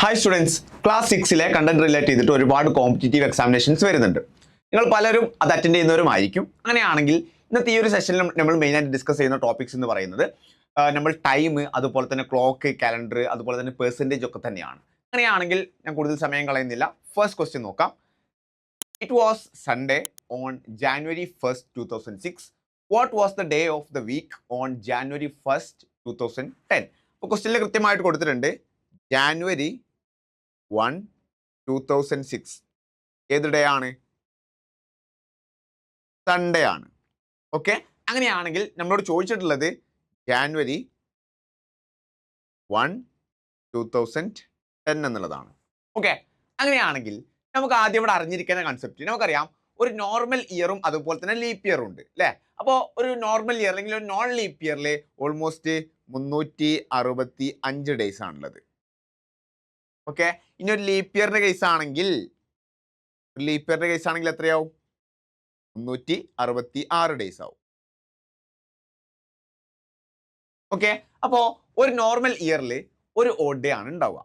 Hi students, class 6 content relate ചെയ്തിട്ട് ഒരുപാട് competitive examinations വരുന്നുണ്ട്. നിങ്ങൾ പലരും അത് അറ്റൻഡ് ചെയ്യുന്നവരുമായിരിക്കും. അങ്ങനെയാണെങ്കിൽ ഇന്നത്തെ ഈ ഒരു സെഷനിൽ നമ്മൾ മെയിനായിട്ട് ഡിസ്കസ് ചെയ്യുന്ന ടോപ്പിക്സ് എന്ന് പറയുന്നത് നമ്മൾ ടൈം, അതുപോലെ തന്നെ ക്ലോക്ക്, കാലണ്ടർ, അതുപോലെ തന്നെ പെർസെൻറ്റേജ് ഒക്കെ തന്നെയാണ്. അങ്ങനെയാണെങ്കിൽ ഞാൻ കൂടുതൽ സമയം കളയുന്നില്ല. ഫസ്റ്റ് ക്വസ്റ്റ്യൻ നോക്കാം. It was Sunday on January 1st, 2006. What was the day of the week on January 1st, 2010? അപ്പോൾ ക്വസ്റ്റ്യനിൽ കൃത്യമായിട്ട് കൊടുത്തിട്ടുണ്ട് January 1, 2006 ഏത് ഡേ ആണ്? സൺഡേ ആണ്. ഓക്കെ, അങ്ങനെയാണെങ്കിൽ നമ്മളോട് ചോദിച്ചിട്ടുള്ളത് January 1, 2010 എന്നുള്ളതാണ്. ഓക്കെ, അങ്ങനെയാണെങ്കിൽ നമുക്ക് ആദ്യം ഇവിടെ അറിഞ്ഞിരിക്കുന്ന കൺസെപ്റ്റ് നമുക്കറിയാം. ഒരു നോർമൽ ഇയറും അതുപോലെ തന്നെ ലീപ്പ് ഇയറും ഉണ്ട് അല്ലേ? അപ്പോൾ ഒരു നോർമൽ ഇയർ അല്ലെങ്കിൽ ഒരു നോൺ ലീപ്പ് ഇയറിൽ ഓൾമോസ്റ്റ് 365 ഡേയ്സ് ആണുള്ളത്. ഓക്കെ, ഇനി ഒരു ലീപ്പ് ഇയറിന്റെ കേസ് ആണെങ്കിൽ എത്രയാവും? 366 ഡേയ്സ് ആവും. ഓക്കെ, അപ്പോ ഒരു നോർമൽ ഇയറിൽ ഒരു ഓഡ് ഡേ ആണ് ഉണ്ടാവുക.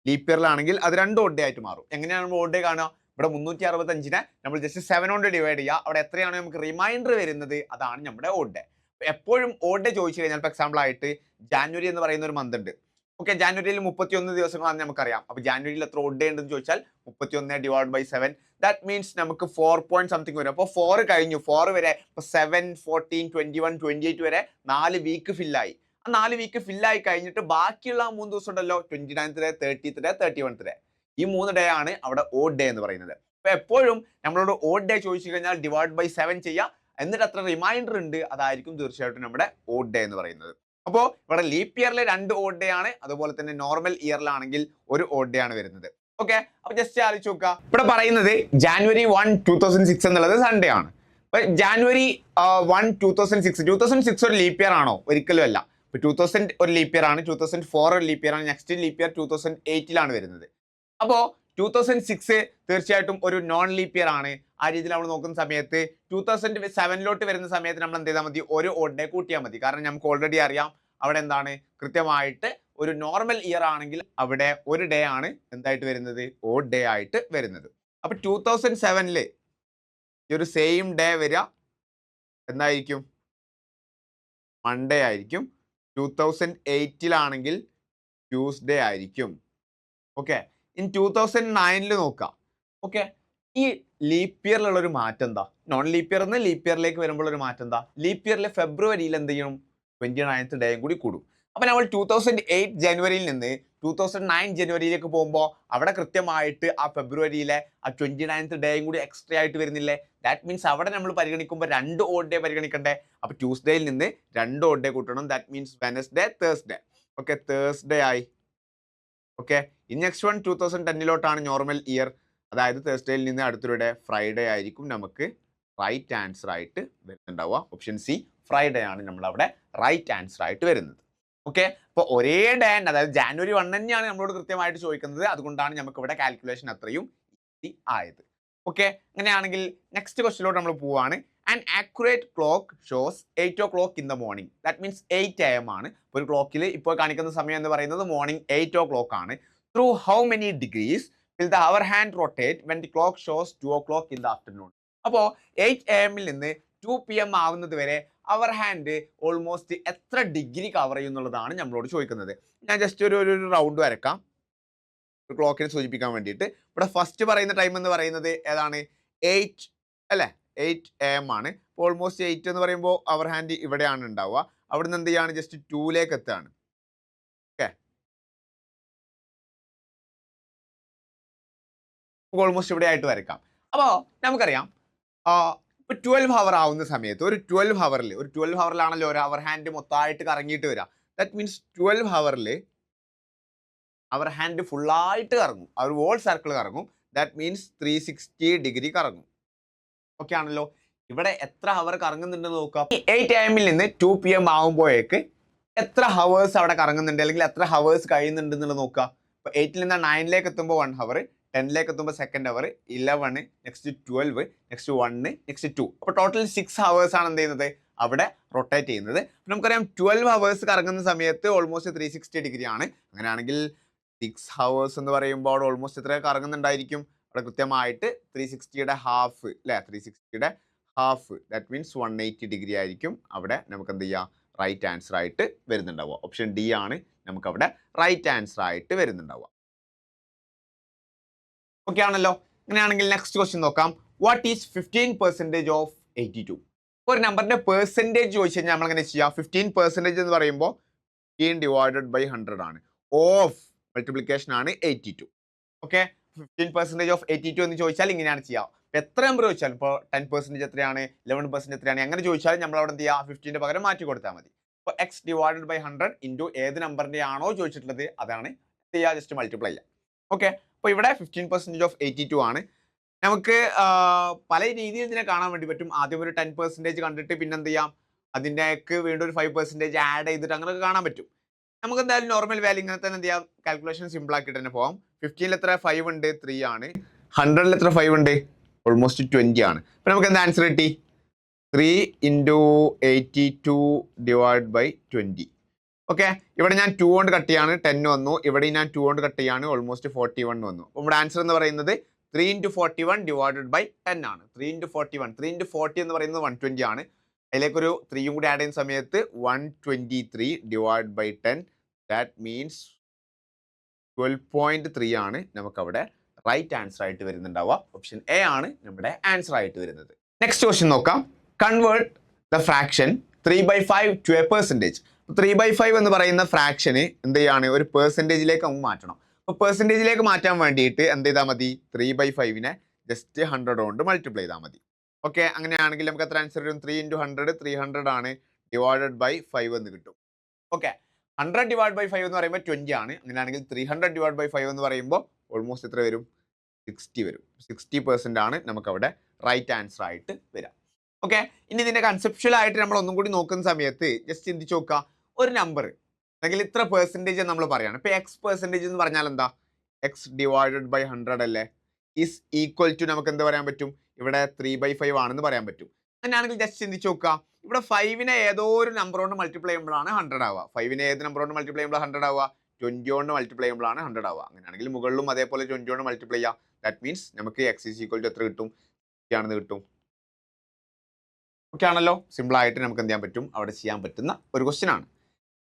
ലീപ്പ് ഇയറിലാണെങ്കിൽ അത് 2 ഓഡ് ഡേ ആയിട്ട് മാറും. എങ്ങനെയാണ് നമ്മൾ ഓഡ് ഡേ കാണുക? ഇവിടെ 365നെ നമ്മൾ ജസ്റ്റ് 7 കൊണ്ട് ഡിവൈഡ് ചെയ്യുക. അവിടെ എത്രയാണ് നമുക്ക് റിമൈൻഡർ വരുന്നത്, അതാണ് നമ്മുടെ ഓഡ് ഡേ. എപ്പോഴും ഓഡ് ഡേ ചോദിച്ചു കഴിഞ്ഞാൽ, ഫോർ എക്സാമ്പിൾ ആയിട്ട് ജാനുവരി എന്ന് പറയുന്ന ഒരു മന്ത് ഉണ്ട്. ഓക്കെ, ജാനുവരിയിൽ 31 ദിവസങ്ങളാണെന്ന് നമുക്കറിയാം. അപ്പോൾ ജാനുവരിയിൽ എത്ര ഓഡ് ഡേ ഉണ്ടെന്ന് ചോദിച്ചാൽ 31 ഡിവൈഡ് ബൈ 7, ദാറ്റ് മീൻസ് നമുക്ക് 4 പോയിന്റ് സംതിങ് വരും. അപ്പോൾ 4 കഴിഞ്ഞു, 4 വരെ, ഇപ്പോൾ 7, 14, 21, 28 വരെ 4 വീക്ക് ഫില്ലായി. ആ 4 വീക്ക് ഫില്ലായി കഴിഞ്ഞിട്ട് ബാക്കിയുള്ള 3 ദിവസം ഉണ്ടല്ലോ, 29th day, 30th day, 31st day, ഈ 3 ഡേ ആണ് അവിടെ ഓഡ് ഡേ എന്ന് പറയുന്നത്. അപ്പോൾ എപ്പോഴും നമ്മളോട് ഓഡ് ഡേ ചോദിച്ചു കഴിഞ്ഞാൽ ഡിവൈഡ് ബൈ 7 ചെയ്യുക, എന്നിട്ട് എത്ര റിമൈൻഡർ ഉണ്ട് അതായിരിക്കും തീർച്ചയായിട്ടും നമ്മുടെ ഓഡ് ഡേ എന്ന് പറയുന്നത്. അപ്പോൾ ഇവിടെ ലീപ്പ് ഇയറിലെ 2 ഓഡ് ഡേ ആണ്, അതുപോലെ തന്നെ നോർമൽ ഇയറിലാണെങ്കിൽ ഒരു ഓഡ് ഡേ ആണ് വരുന്നത്. ഓക്കെ, അപ്പൊ ജസ്റ്റ് ആലോചിച്ച് നോക്കുക. ഇവിടെ പറയുന്നത് January 1, 2006 എന്നുള്ളത് സൺഡേ ആണ്. അപ്പൊ January 1, 2006 ഒരു ലീപ്പ് ഇയർ ആണോ? ഒരിക്കലും അല്ല. ഇപ്പൊ 2000 ഒരു ലീപ്പ് ഇയർ ആണ്, 2004 ഒരു ലീപ്പ് ഇയർ ആണ്, നെക്സ്റ്റ് ലീപ്പ് ഇയർ 2008 വരുന്നത്. അപ്പോൾ 2006 തീർച്ചയായിട്ടും ഒരു നോൺ ലീപ്പ് ഇയർ ആണ്. ആ രീതിയിൽ നമ്മൾ നോക്കുന്ന സമയത്ത് 2007 വരുന്ന സമയത്ത് നമ്മൾ എന്ത് ചെയ്താൽ മതി? ഒരു ഓഡ് ഡേ കൂട്ടിയാൽ മതി. കാരണം നമുക്ക് ഓൾറെഡി അറിയാം അവിടെ എന്താണ് കൃത്യമായിട്ട് ഒരു നോർമൽ ഇയർ ആണെങ്കിൽ അവിടെ ഒരു ഡേ ആണ് എന്തായിട്ട് വരുന്നത്? ഓഡ് ഡേ ആയിട്ട് വരുന്നത്. അപ്പൊ 2007 ഈ ഒരു സെയിം ഡേ വരിക എന്തായിരിക്കും? മൺഡേ ആയിരിക്കും. 2008 ട്യൂസ്ഡേ ആയിരിക്കും. ഓക്കെ, ഇൻ 2009 നോക്കാം. ഓക്കെ, ഈ ലീപ്പ് ഇയറിലുള്ള ഒരു മാറ്റം എന്താ? നോൺ ലീപ്പ് ഇയർ നിന്ന് ലീപ്പ് ഇയറിലേക്ക് വരുമ്പോൾ ഒരു മാറ്റം എന്താ? ലീപ്പ് ഇയറിലെ ഫെബ്രുവരിയിൽ എന്ത് ചെയ്യണം? 29th ഡേയും കൂടി കൂടും. അപ്പൊ നമ്മൾ 2008 ജനുവരിയിൽ നിന്ന് 2009 ജനുവരിയിലേക്ക് പോകുമ്പോൾ അവിടെ കൃത്യമായിട്ട് ആ ഫെബ്രുവരിയിലെ ആ 29th ഡേയും കൂടി എക്സ്ട്രാ ആയിട്ട് വരുന്നില്ലേ? ദാറ്റ് മീൻസ് അവിടെ നമ്മൾ പരിഗണിക്കുമ്പോൾ 2 ഓഡ് ഡേ പരിഗണിക്കണ്ടേ? അപ്പൊ ട്യൂസ്ഡേയിൽ നിന്ന് 2 ഓഡ് ഡേ കൂട്ടണം. That means Wednesday, Thursday. Okay, Thursday ആയി. ഓക്കെ, ഇനി നെക്സ്റ്റ് വൺ 2010 നോർമൽ ഇയർ, അതായത് തേഴ്സ്ഡേയിൽ നിന്ന് അടുത്തൊരു ഡേ ഫ്രൈഡേ ആയിരിക്കും നമുക്ക് റൈറ്റ് ആൻസർ ആയിട്ട് വരുന്നുണ്ടാവുക. ഓപ്ഷൻ സി, ഫ്രൈഡേ ആണ് നമ്മൾ അവിടെ റൈറ്റ് ആൻസർ ആയിട്ട് വരുന്നത്. ഓക്കെ, അപ്പോൾ ഒരേ ഡേ, അതായത് January 1 തന്നെയാണ് നമ്മളോട് കൃത്യമായിട്ട് ചോദിക്കുന്നത്. അതുകൊണ്ടാണ് നമുക്ക് ഇവിടെ കാൽക്കുലേഷൻ അത്രയും ഈസി ആയത്. ഓക്കെ, അങ്ങനെയാണെങ്കിൽ നെക്സ്റ്റ് ക്വസ്റ്റിലോട്ട് നമ്മൾ പോവാണ്. An accurate clock shows 8 o'clock in the morning. That means 8 AM ആണ്. ഒരു ക്ലോക്കിൽ ഇപ്പോൾ കാണിക്കുന്ന സമയം എന്ന് പറയുന്നത് മോർണിംഗ് 8 o'clock ആണ്. Through how many degrees will the hour hand rotate when the clock shows 2 o'clock in the afternoon? അപ്പോൾ 8 AM നിന്ന് 2 PM ആവുന്നത് വരെ അവർ ഹാൻഡ് ഓൾമോസ്റ്റ് എത്ര ഡിഗ്രി കവർ ചെയ്യുന്നുള്ളതാണ് നമ്മളോട് ചോദിക്കുന്നത്. ഞാൻ ജസ്റ്റ് ഒരു റൗണ്ട് വരക്കാം ഒരു ക്ലോക്കിനെ സൂചിപ്പിക്കാൻ വേണ്ടിയിട്ട്. ഇവിടെ ഫസ്റ്റ് പറയുന്ന ടൈം എന്ന് പറയുന്നത് ഏതാണ്? 8 അല്ലേ? 8 AM ആണ്. ഓൾമോസ്റ്റ് 8 എന്ന് പറയുമ്പോൾ അവർ ഹാൻഡ് ഇവിടെയാണ് ഉണ്ടാവുക. അവിടുന്ന് എന്ത് ചെയ്യാണ്? ജസ്റ്റ് 2 എത്താണ്. ഓക്കെ, ഓൾമോസ്റ്റ് ഇവിടെ ആയിട്ട് വരയ്ക്കാം. അപ്പോൾ നമുക്കറിയാം ഇപ്പോൾ 12 hour ആവുന്ന സമയത്ത് ഒരു 12 ഹവറിലാണല്ലോ ഒരു അവർ ഹാൻഡ് മൊത്തമായിട്ട് കറങ്ങിയിട്ട് വരിക. ദാറ്റ് മീൻസ് 12 ഹവറിൽ അവർ ഹാൻഡ് ഫുള്ളായിട്ട് കറങ്ങും, അവർ വോൾ സർക്കിൾ കറങ്ങും. ദാറ്റ് മീൻസ് 360 ഡിഗ്രി കറങ്ങും. ഓക്കെ ആണല്ലോ? ഇവിടെ എത്ര ഹവർ കറങ്ങുന്നുണ്ടെന്ന് നോക്കാം. 8 AM നിന്ന് 2 PM ആകുമ്പോഴേക്ക് എത്ര ഹവേഴ്സ് അവിടെ കറങ്ങുന്നുണ്ട്, അല്ലെങ്കിൽ എത്ര ഹവേഴ്സ് കഴിയുന്നുണ്ട് എന്നുള്ളത് നോക്കുക. ഇപ്പോൾ 8 നിന്ന് 9 എത്തുമ്പോൾ 1 hour, 10 എത്തുമ്പോൾ 2 hour, 11, നെക്സ്റ്റ് 12, നെക്സ്റ്റ് 1, നെക്സ്റ്റ് 2. അപ്പോൾ ടോട്ടൽ 6 hours ആണ് എന്ത് ചെയ്യുന്നത്? അവിടെ റൊട്ടേറ്റ് ചെയ്യുന്നത്. നമുക്കറിയാം 12 hours കറങ്ങുന്ന സമയത്ത് ഓൾമോസ്റ്റ് 360 ഡിഗ്രി ആണ്. അങ്ങനെയാണെങ്കിൽ 6 hours എന്ന് പറയുമ്പോൾ അവിടെ ഓൾമോസ്റ്റ് എത്ര കറങ്ങുന്നുണ്ടായിരിക്കും? അവിടെ കൃത്യമായിട്ട് 360യുടെ ഹാഫ് അല്ലേ? 360യുടെ ഹാഫ് ദാറ്റ് മീൻസ് 180 ഡിഗ്രി ആയിരിക്കും അവിടെ നമുക്ക് എന്ത് ചെയ്യാം? റൈറ്റ് ആൻസർ ആയിട്ട് വരുന്നുണ്ടാവുക. ഓപ്ഷൻ ഡി ആണ് നമുക്ക് അവിടെ റൈറ്റ് ആൻസർ ആയിട്ട് വരുന്നുണ്ടാവുക. ഓക്കെ ആണല്ലോ. അങ്ങനെയാണെങ്കിൽ നെക്സ്റ്റ് ക്വസ്റ്റ്യൻ നോക്കാം. What is 15% of 82? ഒരു നമ്പറിന്റെ പെർസെൻറ്റേജ് ചോദിച്ചു കഴിഞ്ഞാൽ നമ്മൾ എങ്ങനെ ചെയ്യാം? 15% എന്ന് പറയുമ്പോൾ 15 ഡിവൈഡഡ് ബൈ 100 ആണ്. ഓഫ് മൾട്ടിപ്ലിക്കേഷൻ ആണ് 82. ഓക്കെ, 15% ഓഫ് 82 എന്ന് ചോദിച്ചാൽ ഇങ്ങനെയാണ് ചെയ്യാം. എത്ര നമ്പർ ചോദിച്ചാലും ഇപ്പോൾ 10% എത്രയാണ്, 11% എത്രയാണ്, അങ്ങനെ ചോദിച്ചാലും നമ്മൾ അവിടെ എന്ത് ചെയ്യുക? 15ന്റെ പകരം മാറ്റി കൊടുത്താൽ മതി. അപ്പോൾ എക്സ് ഡിവൈഡഡ് ബൈ 100 ഇൻറ്റു ഏത് നമ്പറിന്റെ ആണോ ചോദിച്ചിട്ടുള്ളത് അതാണ് ചെയ്യുക, ജസ്റ്റ് മൾട്ടിപ്ലൈ ചെയ്യാം. ഓക്കെ, അപ്പോൾ ഇവിടെ 15% ഓഫ് 82 ആണ്. നമുക്ക് പല രീതിയിൽ ഇതിനെ കാണാൻ വേണ്ടി പറ്റും. ആദ്യം ഒരു 10% കണ്ടിട്ട് പിന്നെ എന്ത് ചെയ്യാം, അതിൻ്റെക്ക് വീണ്ടും ഒരു 5% ആഡ് ചെയ്തിട്ട് അങ്ങനെയൊക്കെ കാണാൻ പറ്റും. നമുക്ക് എന്തായാലും നോർമൽ വാല്യൂ ഇങ്ങനെ തന്നെ എന്ത് ചെയ്യാം, കാൽക്കുലേഷൻ സിമ്പിൾ ആക്കിയിട്ട് തന്നെ പോകാം. 15ൽ എത്ര 5 ഉണ്ട്? 3 ആണ്. 100ൽ എത്ര 5 ഉണ്ട്? ഓൾമോസ്റ്റ് 20 ആണ്. അപ്പോൾ നമുക്ക് എന്താ ആൻസർ കിട്ടി? 3 ഇൻറ്റു 82 ഡിവൈഡ് ബൈ 20. ഓക്കെ, ഇവിടെ ഞാൻ 2 കൊണ്ട് കട്ട് ചെയ്യാണ്, 10 വന്നു. ഇവിടെ ഞാൻ 2 കൊണ്ട് കട്ട് ചെയ്യാണ്, ഓൾമോസ്റ്റ് 41 വന്നു. അപ്പോൾ ഇവിടെ ആൻസർ എന്ന് പറയുന്നത് 3 ഇൻറ്റു 41 ഡിവൈഡഡ് ബൈ 10 ആണ്. 3 ഇൻറ്റു 41, 3 ഇൻറ്റു 40 എന്ന് പറയുന്നത് 120 ആണ്. അതിലേക്കൊരു 3 കൂടി ആഡ് ചെയ്യുന്ന സമയത്ത് 123 ഡിവൈഡ് ബൈ 10 ദാറ്റ് മീൻസ് 12.3 ആണ് നമുക്കവിടെ റൈറ്റ് ആൻസർ ആയിട്ട് വരുന്നുണ്ടാവുക. ഓപ്ഷൻ എ ആണ് നമ്മുടെ ആൻസർ ആയിട്ട് വരുന്നത്. നെക്സ്റ്റ് ക്വസ്റ്റ്യൻ നോക്കാം. Convert the fraction 3/5 to a percentage. 3/5 എന്ന് പറയുന്ന ഫ്രാക്ഷന് എന്ത് ചെയ്യാണ്? ഒരു പെർസെൻറ്റേജിലേക്ക് നമുക്ക് മാറ്റണം. അപ്പോൾ പെർസെൻറ്റേജിലേക്ക് മാറ്റാൻ വേണ്ടിയിട്ട് എന്ത് ചെയ്താൽ മതി? 3/5നെ ജസ്റ്റ് 100 കൊണ്ട് മൾട്ടിപ്ലൈ ചെയ്താൽ മതി. ഓക്കെ, അങ്ങനെയാണെങ്കിൽ നമുക്ക് എത്ര ആൻസർ വരും? 3 ഇൻറ്റു 100 300 ആണ്, ഡിവൈഡഡ് ബൈ 5 എന്ന് കിട്ടും. ഓക്കെ, 100 ഡിവൈഡ് ബൈ 5 എന്ന് പറയുമ്പോൾ 20 ആണ്. അങ്ങനെയാണെങ്കിൽ 300 ഡിവൈഡ് ബൈ 5 എന്ന് പറയുമ്പോൾ ഓൾമോസ്റ്റ് എത്ര വരും? 60 വരും. 60% ആണ് നമുക്കവിടെ റൈറ്റ് ആൻസർ ആയിട്ട് വരിക. ഓക്കെ, ഇനി ഇതിൻ്റെ കൺസെപ്ച്വൽ ആയിട്ട് നമ്മൾ ഒന്നും കൂടി നോക്കുന്ന സമയത്ത് ജസ്റ്റ് ചിന്തിച്ച് നോക്കുക. ഒരു നമ്പർ അല്ലെങ്കിൽ ഇത്ര പെർസെൻറ്റേജ് നമ്മൾ പറയുകയാണ്. ഇപ്പോൾ എക്സ് പെർസെൻറ്റേജ് എന്ന് പറഞ്ഞാൽ എന്താ? എക്സ് ഡിവൈഡഡ് ബൈ 100 അല്ലേ? ഈസ് ഈക്വൽ ടു നമുക്ക് എന്ത് പറയാൻ പറ്റും? ഇവിടെ 3/5 ആണെന്ന് പറയാൻ പറ്റും. അങ്ങനെയാണെങ്കിൽ ജസ്റ്റ് ചിന്തിച്ച് നോക്കുക. ഇവിടെ 5നെ ഏതോ ഒരു നമ്പർ കൊണ്ട് മൾട്ടിപ്ലൈ ചെയ്യുമ്പോഴാണ് 100 ആവുക. 5നെ ഏത് നമ്പർ കൊണ്ട് മൾട്ടിപ്ലൈ ചെയ്യുമ്പോൾ 100 ആവുക? 20 കൊണ്ട് മൾട്ടിപ്ലൈ ചെയ്യുമ്പോഴാണ് 100 ആവുക. അങ്ങനെയാണെങ്കിൽ മുകളിലും അതേപോലെ 20 കൊണ്ട് മൾട്ടിപ്ലൈ ചെയ്യുക. ദാറ്റ് മീൻസ് നമുക്ക് എക്സ് ഈസ് ഈക്വൽ ടു എത്ര കിട്ടും? ആണെന്ന് കിട്ടും. ഓക്കെ ആണല്ലോ. സിമ്പിൾ ആയിട്ട് നമുക്ക് എന്ത് ചെയ്യാൻ പറ്റും? അവിടെ ചെയ്യാൻ പറ്റുന്ന ഒരു ക്വസ്റ്റ്യൻ ആണ്.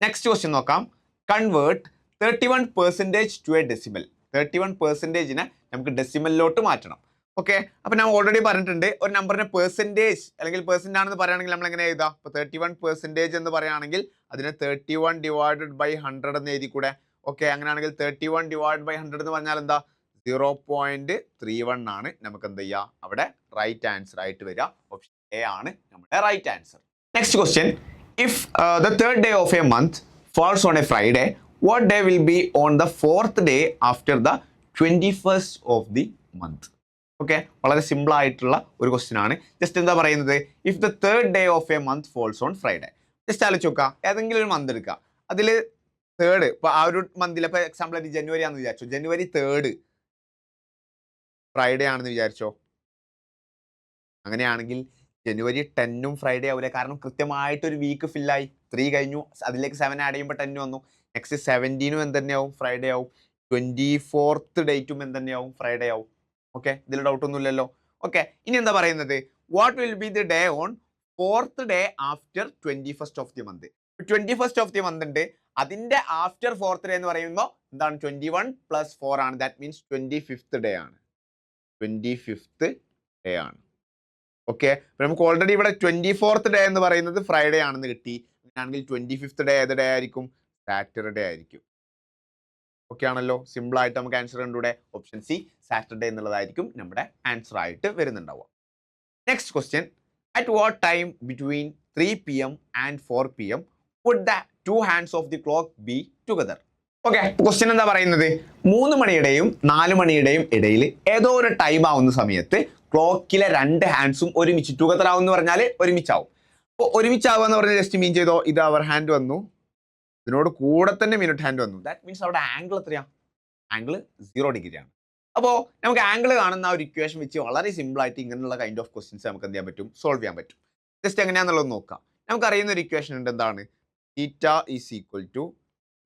നെക്സ്റ്റ് ക്വസ്റ്റ്യൻ നോക്കാം. Convert 31% to a decimal. 31%നെ നമുക്ക് ഡെസിമലിലോട്ട് മാറ്റണം. ഓക്കെ, അപ്പോൾ ഞാൻ ഓൾറെഡി പറഞ്ഞിട്ടുണ്ട്, ഒരു നമ്പറിനെ പെർസെൻറ്റേജ് അല്ലെങ്കിൽ പെർസെൻ്റ് ആണെന്ന് പറയുകയാണെങ്കിൽ നമ്മൾ എങ്ങനെ എഴുതാം? ഇപ്പോൾ 31% എന്ന് പറയുകയാണെങ്കിൽ അതിനെ 31 ഡിവൈഡഡ് ബൈ 100 എന്ന് എഴുതി കൂടെ? ഓക്കെ, അങ്ങനെയാണെങ്കിൽ 31 ഡിവൈഡ് ബൈ 100 എന്ന് പറഞ്ഞാൽ എന്താ? 0.31 ആണ് നമുക്ക് എന്ത് ചെയ്യുക? അവിടെ റൈറ്റ് ആൻസർ ആയിട്ട് വരിക. ഓപ്ഷൻ എ ആണ് നമ്മുടെ right answer. Next question. If the third day of a month falls on a Friday, what day will be on the 4th day after the 21st of the month? Okay, വളരെ simple ആയിട്ടുള്ള ഒരു question ആണ്. Just എന്താ പറയുന്നത്? If the third day of A month falls on Friday. Just ആലോചിച്ച് നോക്കുക. ഏതെങ്കിലും ഒരു മന്ത് എടുക്കുക, അതിൽ തേർഡ്, ഇപ്പോൾ ആ ഒരു മന്തിൽ ഇപ്പോൾ എക്സാമ്പിൾ ആയിട്ട് ജനുവരി ആണെന്ന് വിചാരിച്ചോ, ജനുവരി 3 ഫ്രൈഡേ ആണെന്ന് വിചാരിച്ചോ. അങ്ങനെയാണെങ്കിൽ ജനുവരി 10 ഫ്രൈഡേ ആവില്ല, കാരണം കൃത്യമായിട്ടൊരു വീക്ക് ഫില്ലായി. 3 കഴിഞ്ഞു, അതിലേക്ക് 7 ആഡ് ചെയ്യുമ്പോൾ 10 വന്നു. നെക്സ്റ്റ് 17 എന്ത് തന്നെയാവും? ഫ്രൈഡേ ആവും. 24th ഡേറ്റും എന്ത് തന്നെയാവും? ഫ്രൈഡേ ആവും. ഓക്കെ, ഇതിൽ ഡൗട്ടൊന്നും ഇല്ലല്ലോ. ഓക്കെ, ഇനി എന്താ പറയുന്നത്? What will be the day on 4th day after 21st of the month. 21st of the month ഉണ്ട്, അതിൻ്റെ ആഫ്റ്റർ 4th ഡേ എന്ന് പറയുമ്പോൾ എന്താണ്? 21 + 4 ആണ്. ദാറ്റ് മീൻസ് 25th ഡേ ആണ്. 25th ഡേ ആണ്. ഓക്കെ, അപ്പോൾ നമുക്ക് ഓൾറെഡി ഇവിടെ 24th ഡേ എന്ന് പറയുന്നത് ഫ്രൈഡേ ആണെന്ന് കിട്ടി. അങ്ങനെയാണെങ്കിൽ 25th ഡേ ഏത് ഡേ ആയിരിക്കും? സാറ്റർഡേ ആയിരിക്കും. ഓക്കെ ആണല്ലോ. സിമ്പിൾ ആയിട്ട് നമുക്ക് ആൻസർ കണ്ടൂടെ? ഓപ്ഷൻ സി സാറ്റർഡേ എന്നുള്ളതായിരിക്കും നമ്മുടെ ആൻസർ ആയിട്ട് വരുന്നുണ്ടാവുക. Next question. At what time between 3 PM and 4 PM would the 2 hands of the clock be together? Okay, question എന്താ പറയുന്നത്? 3 മണിയുടെയും 4 മണിയുടെയും ഇടയിൽ ഏതോ ഒരു ടൈം ആവുന്ന സമയത്ത് ക്ലോക്കിലെ 2 ഹാൻഡ്സും ഒരുമിച്ച് ടുഗദർ ആവും എന്ന് പറഞ്ഞാൽ ഒരുമിച്ചാവും. അപ്പോൾ ഒരുമിച്ചാവുക എന്ന് പറഞ്ഞാൽ ജസ്റ്റ് മീൻ ചെയ്തോ, ഇത് അവർ ഹാൻഡ് വന്നു, ഇതിനോട് കൂടെ തന്നെ മിനിറ്റ് ഹാൻഡ് വന്നു. ദാറ്റ് മീൻസ് അവിടെ ആംഗിൾ എത്രയാണ്? ആംഗിൾ 0 ഡിഗ്രിയാണ്. അപ്പോൾ നമുക്ക് ആംഗിൾ കാണുന്ന ആ ഒരു ഇക്വേഷൻ വെച്ച് വളരെ സിമ്പിൾ ആയിട്ട് ഇങ്ങനെയുള്ള കൈൻഡ് ഓഫ് ക്വസ്റ്റ്യൻസ് നമുക്ക് എന്ത് ചെയ്യാൻ പറ്റും? സോൾവ് ചെയ്യാൻ പറ്റും. ജസ്റ്റ് എങ്ങനെയാണെന്നുള്ളത് നോക്കാം. നമുക്കറിയുന്ന ഒരു ഇക്വേഷൻ ഉണ്ട്. എന്താണ്? θ is equal to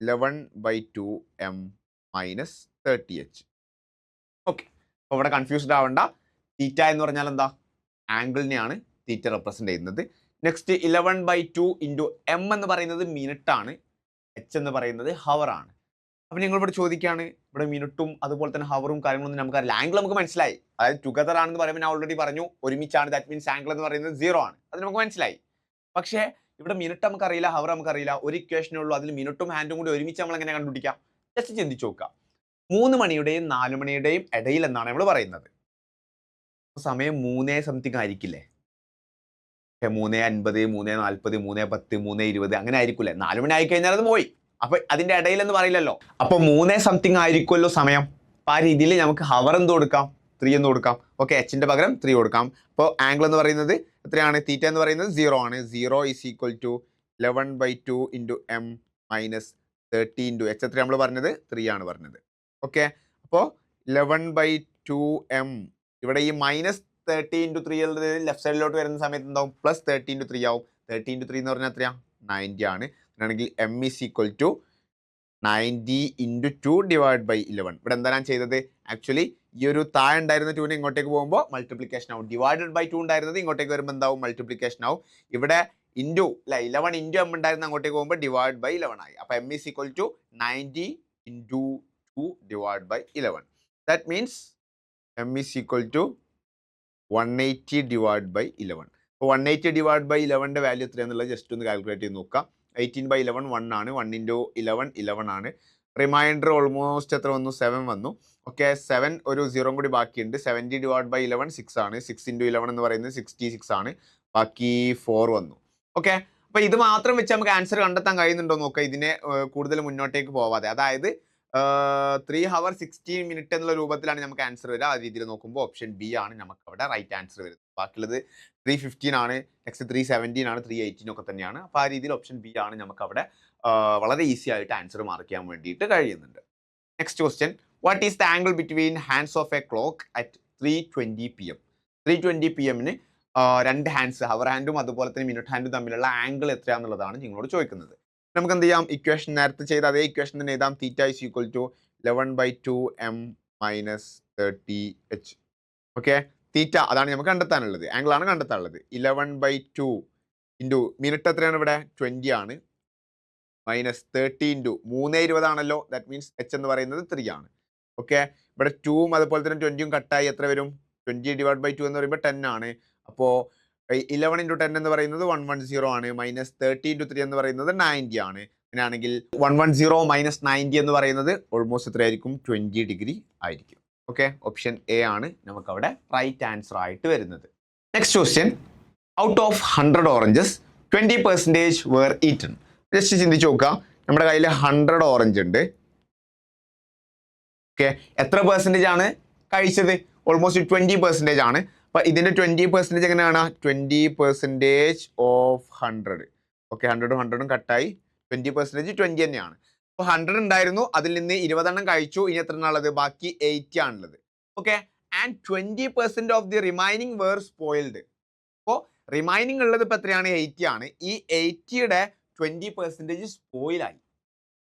11/2 m minus 30h. Okay, അപ്പോൾ ഇവിടെ കൺഫ്യൂസ്ഡ് ആവണ്ട. തീറ്റ എന്ന് പറഞ്ഞാൽ എന്താ? ആംഗിളിനെയാണ് തീറ്റ റെപ്രസെന്റ് ചെയ്യുന്നത്. നെക്സ്റ്റ് 11/2 ഇൻറ്റു എം എന്ന് പറയുന്നത് മിനിറ്റ് ആണ്, എച്ച് എന്ന് പറയുന്നത് ഹവർ ആണ്. അപ്പോൾ നിങ്ങൾ ഇവിടെ ചോദിക്കുകയാണ്, ഇവിടെ മിനിറ്റും അതുപോലെ തന്നെ ഹവറും കാര്യങ്ങളൊന്നും നമുക്കറിയില്ല. ആംഗിൾ നമുക്ക് മനസ്സിലായി, അതായത് ടുഗദർ ആണെന്ന് പറയുമ്പോൾ ഞാൻ ഓൾറെഡി പറഞ്ഞു ഒരുമിച്ചാണ്, ദാറ്റ് മീൻസ് ആംഗിൾ എന്ന് പറയുന്നത് 0 ആണ്, അത് നമുക്ക് മനസ്സിലായി. പക്ഷേ ഇവിടെ മിനിറ്റ് നമുക്കറിയില്ല, ഹവർ നമുക്കറിയില്ല, ഒരു ഇക്വേഷനേ ഉള്ളൂ, അതിൽ മിനിറ്റും ഹാൻഡും കൂടി ഒരുമിച്ച് നമ്മൾ എങ്ങനെ കണ്ടുപിടിക്കാം? ജസ്റ്റ് ചിന്തിച്ചു നോക്കാം. 3 മണിയുടെയും 4 മണിയുടെയും ഇടയിൽ എന്നാണ് നമ്മൾ പറയുന്നത്. സമയം 3 സംതിങ് ആയിരിക്കില്ലേ? 3:50, 3:40, 3:10, 3:20 അങ്ങനെ ആയിരിക്കില്ലേ? 4 മണി ആയിക്കഴിഞ്ഞാൽ അത് പോയി. അപ്പൊ അതിന്റെ ഇടയിൽ എന്ന് പറയില്ലല്ലോ. അപ്പൊ 3 സംതിങ് ആയിരിക്കുമല്ലോ സമയം. അപ്പൊ ആ രീതിയിൽ നമുക്ക് ഹവർ എന്ത് കൊടുക്കാം? 3 എന്ന് കൊടുക്കാം. ഓക്കെ, എച്ചിന്റെ പകരം 3 കൊടുക്കാം. അപ്പോൾ ആംഗിൾ എന്ന് പറയുന്നത് എത്രയാണ്? തീറ്റ എന്ന് പറയുന്നത് 0 ആണ്. 0 is equal to 11/2 into M minus 30 into H. എത്ര നമ്മൾ പറഞ്ഞത്? 3 ആണ് പറഞ്ഞത്. ഓക്കെ, അപ്പോൾ 11/2 എം, ഇവിടെ ഈ മൈനസ് 30 ഇൻറ്റു 3 ഉള്ളത് ലെഫ്റ്റ് സൈഡിലോട്ട് വരുന്ന സമയത്ത് എന്താവും? പ്ലസ് 30 ഇൻറ്റു 3 ആവും. 30 ഇൻറ്റു 3 എന്ന് പറഞ്ഞാൽ എത്രയാണ്? 90 ആണ്. അങ്ങനെയാണെങ്കിൽ M is equal to 90 into 2 divide by 11. ഇവിടെ എന്താ ഞാൻ ചെയ്തത്? ആക്ച്വലി ഈ ഒരു താഴെ ഉണ്ടായിരുന്ന 2 ഇങ്ങോട്ടേക്ക് പോകുമ്പോൾ മൾട്ടിപ്ലിക്കേഷൻ ആവും. ഡിവൈഡഡ് ബൈ 2 ഉണ്ടായിരുന്നത് ഇങ്ങോട്ടേക്ക് വരുമ്പോൾ എന്താവും? മൾട്ടിപ്ലിക്കേഷൻ ആവും. ഇവിടെ ഇൻറ്റു 11 ഇൻറ്റു എം ഉണ്ടായിരുന്ന അങ്ങോട്ടേക്ക് പോകുമ്പോൾ ഡിവൈഡ് ബൈ 11 ആയി. അപ്പോൾ M is equal to 90 into 2 divide by 11. That means M is equal to 180 divide by 11. അപ്പോൾ 180 ഡിവൈഡ് ബൈ 11ന്റെ വാല്യൂ എത്രയാണെന്നുള്ളത് ജസ്റ്റ് ഒന്ന് കാൽക്കുലേറ്റ് ചെയ്ത് നോക്കാം. 18/11 1 ആണ്. 1 ഇൻറ്റു 11 11 ആണ്. റിമൈൻഡർ ഓൾമോസ്റ്റ് എത്ര വന്നു? 7 വന്നു. ഓക്കെ, 7 ഒരു 0 കൂടി ബാക്കിയുണ്ട്. 70 ഡിവൈഡ് ബൈ 11 6 ആണ്. 6 ഇൻറ്റു 11 എന്ന് പറയുന്നത് 66 ആണ്. ബാക്കി 4 വന്നു. ഓക്കെ, അപ്പോൾ ഇത് മാത്രം വെച്ച് നമുക്ക് ആൻസർ കണ്ടെത്താൻ കഴിയുന്നുണ്ടോ നോക്കാം, ഇതിനെ കൂടുതൽ മുന്നോട്ടേക്ക് പോവാതെ. അതായത് 3 hour 16 minutes എന്നുള്ള രൂപത്തിലാണ് നമുക്ക് ആൻസർ വരിക. ആ രീതിയിൽ നോക്കുമ്പോൾ ഓപ്ഷൻ ബി ആണ് നമുക്ക് അവിടെ റൈറ്റ് ആൻസർ വരുന്നത്. ബാക്കിയുള്ളത് 315 ആണ്, നെക്സ്റ്റ് 317 ആണ്, 318 ഒക്കെ തന്നെയാണ്. അപ്പോൾ ആ രീതിയിൽ ഓപ്ഷൻ ബി ആണ് നമുക്ക് അവിടെ വളരെ ഈസി ആയിട്ട് ആൻസർ മാർക്ക് ചെയ്യാൻ വേണ്ടിയിട്ട് കഴിയുന്നുണ്ട്. Next question, what is the angle between hands of A clock at 3:20 PM? 3:20 PM രണ്ട് ഹാൻഡ്സ്, ഹവർ ഹാൻഡും അതുപോലെ തന്നെ മിനിറ്റ് ഹാൻഡും തമ്മിലുള്ള ആംഗിൾ എത്രയാണെന്നുള്ളതാണ് നിങ്ങളോട് ചോദിക്കുന്നത്. നമുക്ക് എന്ത് ചെയ്യാം? ഇക്വേഷൻ നേരത്തെ ചെയ്ത അതേ ഇക്വേഷൻ തന്നെ എഴുതാം. Theta is equal to 11/2 M minus 30h. Okay, theta അതാണ് നമുക്ക് കണ്ടെത്താനുള്ളത്, ആംഗിൾ ആണ് കണ്ടെത്താനുള്ളത്. 11/2 ഇൻറ്റു മിനിറ്റ് എത്രയാണ് ഇവിടെ? 20 ആണ്. മൈനസ് 30 ഇൻറ്റു 3:20 ആണല്ലോ, ദാറ്റ് മീൻസ് എച്ച് എന്ന് പറയുന്നത് 3 ആണ്. ഓക്കെ, ഇവിടെ 2ഉം അതുപോലെ തന്നെ 20ഉം കട്ടായി എത്ര വരും? 20 ഡിവൈഡ് ബൈ 2 എന്ന് പറയുമ്പോൾ 10 ആണ്. അപ്പോൾ 11 ഇൻറ്റു 10 എന്ന് പറയുന്നത് 110 ആണ്. മൈനസ് 30 ഇൻറ്റു 3 എന്ന് പറയുന്നത് 90 ആണ്. അങ്ങനെയാണെങ്കിൽ 110 മൈനസ് 90 എന്ന് പറയുന്നത് ഓൾമോസ്റ്റ് എത്രയായിരിക്കും? 20 ഡിഗ്രി ആയിരിക്കും. ഓക്കെ, ഓപ്ഷൻ എ ആണ് നമുക്ക് അവിടെ റൈറ്റ് ആൻസർ ആയിട്ട് വരുന്നത്. Next question, out of 100 oranges 20% were eaten. Just ചിന്തിച്ച് നോക്കുക, നമ്മുടെ കയ്യിൽ 100 ഓറഞ്ച് ഉണ്ട്. ഓക്കെ, എത്ര പെർസെൻറ്റേജ് ആണ് കഴിച്ചത്? ഓൾമോസ്റ്റ് 20% ആണ്. അപ്പൊ ഇതിന്റെ 20% എങ്ങനെയാണ്? 20% ഓഫ് 100. ഓക്കെ, 100ഉം 100ഉം കട്ടായി 20% 20 തന്നെയാണ്. അപ്പോൾ 100 ഉണ്ടായിരുന്നു, അതിൽ നിന്ന് 20 കഴിച്ചു. ഇനി എത്ര ഉള്ളത്? ബാക്കി 80 ആണുള്ളത്. Okay, and 20% of the remaining were spoiled. അപ്പോൾ റിമൈനിങ് ഉള്ളത് ഇപ്പൊ എത്രയാണ്? 80 ആണ്. ഈ 80യുടെ 20% സ്പോയിലായി.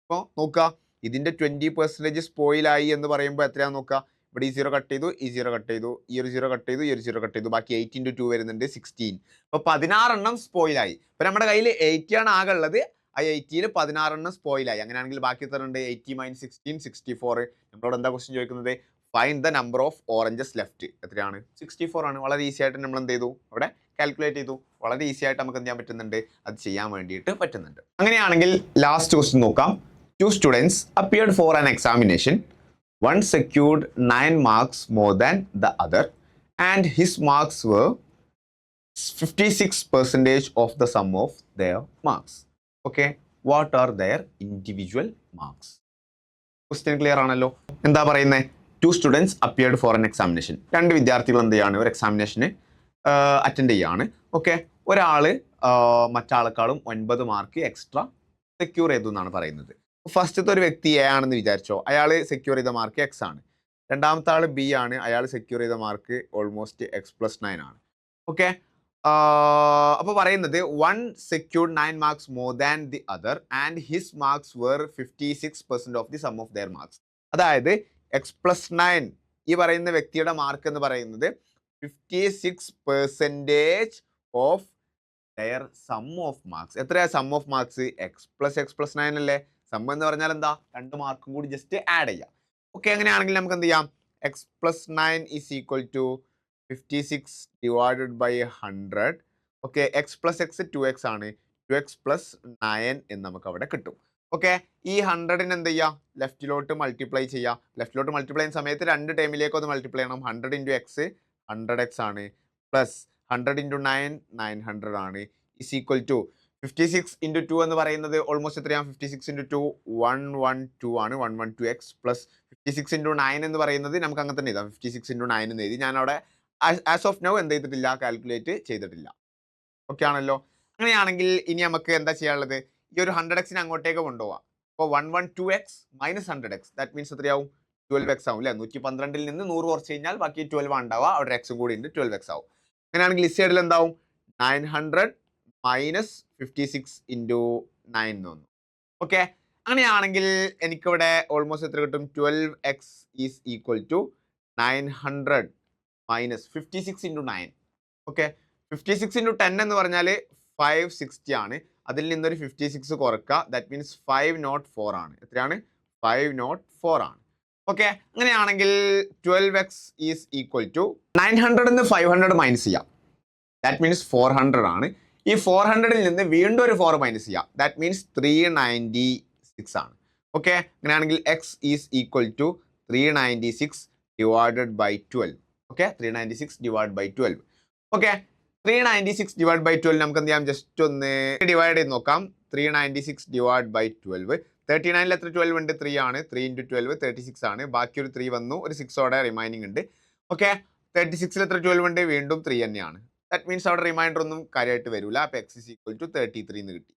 അപ്പോൾ നോക്കുക, ഇതിന്റെ 20% സ്പോയിലായി എന്ന് പറയുമ്പോൾ എത്രയാണെന്ന് നോക്കുക. ഇവിടെ ഈ 0 കട്ട് ചെയ്തു, ഈ 0 കട്ട് ചെയ്തു, ഈ ഒരു 0 കട്ട് ചെയ്തു, ഈ ഒരു 0 കട്ട് ചെയ്തു, ബാക്കി 8 ഇൻറ്റു 2 വരുന്നുണ്ട് 16. അപ്പോൾ 16 സ്പോയിലായി. അപ്പോൾ നമ്മുടെ കയ്യിൽ 80 ആണ് ആകെ ഉള്ളത്. ആ 80യിൽ 16 സ്പോയിലായി. അങ്ങനെയാണെങ്കിൽ ബാക്കി എത്ര ഉണ്ട്? 80 മൈനസ് 16 64. നമ്മളോട് എന്താ ക്വസ്റ്റ്യൻ ചോദിക്കുന്നത്? Find the number of oranges left. എത്രയാണ്? 64 ആണ്. വളരെ ഈസി ആയിട്ട് നമ്മൾ എന്ത് ചെയ്തു? അവിടെ കാൽക്കുലേറ്റ് ചെയ്തു. വളരെ ഈസി ആയിട്ട് നമുക്ക് എന്ത് ചെയ്യാൻ പറ്റുന്നുണ്ട്? അത് ചെയ്യാൻ വേണ്ടിയിട്ട് പറ്റുന്നുണ്ട്. അങ്ങനെയാണെങ്കിൽ ലാസ്റ്റ് ക്വസ്റ്റ്യൻ നോക്കാം. 2 students appeared for an examination. One secured 9 marks more than the other, and his marks were 56% of the sum of their marks. Okay, what are their individual marks? Question clear ആണല്ലോ. എന്താ പറയുന്നത്? 2 students appeared for an examination. 2 വിദ്യാർത്ഥികൾ എന്ത് ചെയ്യാണ്? ഒരു എക്സാമിനേഷന് attend ചെയ്യാണ്. Okay, ഒരാള് മറ്റാളെക്കാളും 9 mark extra secure ചെയ്തു എന്നാണ് പറയുന്നത്. ഫസ്റ്റത്തെ ഒരു വ്യക്തി എ ആണെന്ന് വിചാരിച്ചോ, അയാൾ സെക്യൂർ ചെയ്ത മാർക്ക് എക്സ് ആണ്. രണ്ടാമത്തെ ആൾ ബി ആണ്, അയാൾ സെക്യൂർ ചെയ്ത മാർക്ക് ഓൾമോസ്റ്റ് x+9 ആണ്. ഓക്കെ, അപ്പോൾ പറയുന്നത് 1 secured 9 marks more than the other and his marks were 56% of the sum of their marks. അതായത് x+9 ഈ പറയുന്ന വ്യക്തിയുടെ മാർക്ക് എന്ന് പറയുന്നത് 56% of their sum of marks. എത്രയാ സം ഓഫ് മാർക്സ്? x+9 അല്ലേ. സം എന്ന് പറഞ്ഞാൽ എന്താ? 2 മാർക്കും കൂടി ജസ്റ്റ് ആഡ് ചെയ്യാം. ഓക്കെ, അങ്ങനെയാണെങ്കിൽ നമുക്ക് എന്ത് ചെയ്യാം? x+9 is equal to 56 divided by 100. Okay, x+x 2x ആണ്. 2x + 9 എന്ന് നമുക്ക് അവിടെ കിട്ടും. ഓക്കെ, ഈ 100ന് എന്ത് ചെയ്യുക? ലെഫ്റ്റിലോട്ട് മൾട്ടിപ്ലൈ ചെയ്യുക. ലെഫ്റ്റിലോട്ട് മൾട്ടിപ്ലൈ ചെയ്യുന്ന സമയത്ത് 2 ടൈമിലേക്ക് ഒന്ന് മൾട്ടിപ്ലൈ ചെയ്യണം. 100 × x 100x ആണ്, പ്ലസ് 100 × 9 900 ആണ്, ഇസ് ഈക്വൽ ടു 56 × 2 എന്ന് പറയുന്നത് ഓൾമോസ്റ്റ് എത്രയാണ്? 56 × 2 112 ആണ്. 112x പ്ലസ് 56 × 9 എന്ന് പറയുന്നത് നമുക്ക് അങ്ങനെ തന്നെ എഴുതാം. 56 × 9 എന്ന് എഴുതി. ഞാൻ അവിടെ ആസ് ഓഫ് നൗ എന്ത് ചെയ്തിട്ടില്ല? കാൽക്കുലേറ്റ് ചെയ്തിട്ടില്ല. ഓക്കെ ആണല്ലോ. അങ്ങനെയാണെങ്കിൽ ഇനി നമുക്ക് എന്താ ചെയ്യാനുള്ളത്? ഈ ഒരു 100x അങ്ങോട്ടേക്ക് കൊണ്ടുപോവാം. അപ്പോൾ 112x minus 100x that means എത്രയാവും? 12x ആവും അല്ലേ. 112ൽ നിന്ന് 100 കുറച്ച് കഴിഞ്ഞാൽ ബാക്കി 12 ഉണ്ടാവുക. അവിടെ x കൂടി ഉണ്ട്, 12x ആവും. അങ്ങനെയാണെങ്കിൽ ഈ സൈഡിൽ എന്താവും? 900 മൈനസ് 56 × 9 എന്ന് വന്നു. ഓക്കെ, അങ്ങനെയാണെങ്കിൽ എനിക്കിവിടെ ഓൾമോസ്റ്റ് എത്ര കിട്ടും? 12x is equal to 900 minus 56 × 9. Okay, 56 × 10 എന്ന് പറഞ്ഞാൽ 560 ആണ്. അതിൽ നിന്നൊരു 56 കുറക്കുക. ദാറ്റ് മീൻസ് 504 ആണ്. എത്രയാണ്? 504 ആണ്. ഓക്കെ, അങ്ങനെയാണെങ്കിൽ 12x ഈസ് ഈക്വൽ ടു 900 നിന്ന് 500 മൈനസ് ചെയ്യാം. ദാറ്റ് മീൻസ് 400 ആണ്. ഈ 400ൽ നിന്ന് വീണ്ടും ഒരു 4 മൈനസ് ചെയ്യാം. ദാറ്റ് മീൻസ് 396 ആണ്. ഓക്കെ, അങ്ങനെയാണെങ്കിൽ x is equal to 396 divided by 12. Okay, 396 divide by 12. Okay, 396 divide by 12 നമുക്ക് എന്ത് ചെയ്യാം? ജസ്റ്റ് ഒന്ന് ഡിവൈഡ് ചെയ്ത് നോക്കാം. 396 ഡിവൈഡ് ബൈ 12. 39ൽ എത്ര 12 ഉണ്ട്? 3 ആണ്. 3 × 12 36 ആണ്. ബാക്കി ഒരു 3 വന്നു, ഒരു 6 ഓടെ റിമൈനിങ് ഉണ്ട്. ഓക്കെ, 36ൽ എത്ര 12 ഉണ്ട്? വീണ്ടും 3 തന്നെയാണ്. ദാറ്റ് മീൻസ് അവിടെ റിമൈൻഡർ ഒന്നും കാര്യമായിട്ട് വരില്ല. അപ്പോൾ x ഈസ് ഈക്വൽ ടു 33 എന്ന് കിട്ടി.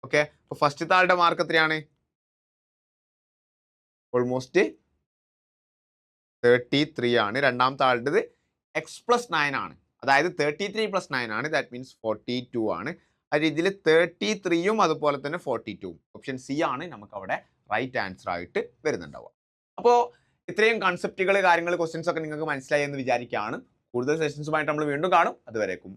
ഓക്കെ, അപ്പോൾ ഫസ്റ്റ് ആളുടെ മാർക്ക് എത്രയാണ്? ഓൾമോസ്റ്റ് 33 ആണ്. രണ്ടാമത്തെ ആളുടേത് x+9 ആണ്. അതായത് 33 + 9 ആണ്. ദാറ്റ് മീൻസ് 42 ആണ്. ആ രീതിയിൽ 33യും അതുപോലെ തന്നെ 42. ഓപ്ഷൻ സി ആണ് നമുക്ക് അവിടെ റൈറ്റ് ആൻസർ ആയിട്ട് വരുന്നുണ്ടാവുക. അപ്പോൾ ഇത്രയും കൺസെപ്റ്റുകൾ, കാര്യങ്ങൾ, ക്വസ്റ്റ്യൻസ് ഒക്കെ നിങ്ങൾക്ക് മനസ്സിലായി എന്ന് വിചാരിക്കുകയാണ്. കൂടുതൽ സെഷൻസുമായിട്ട് നമ്മൾ വീണ്ടും കാണും. അതുവരേക്കും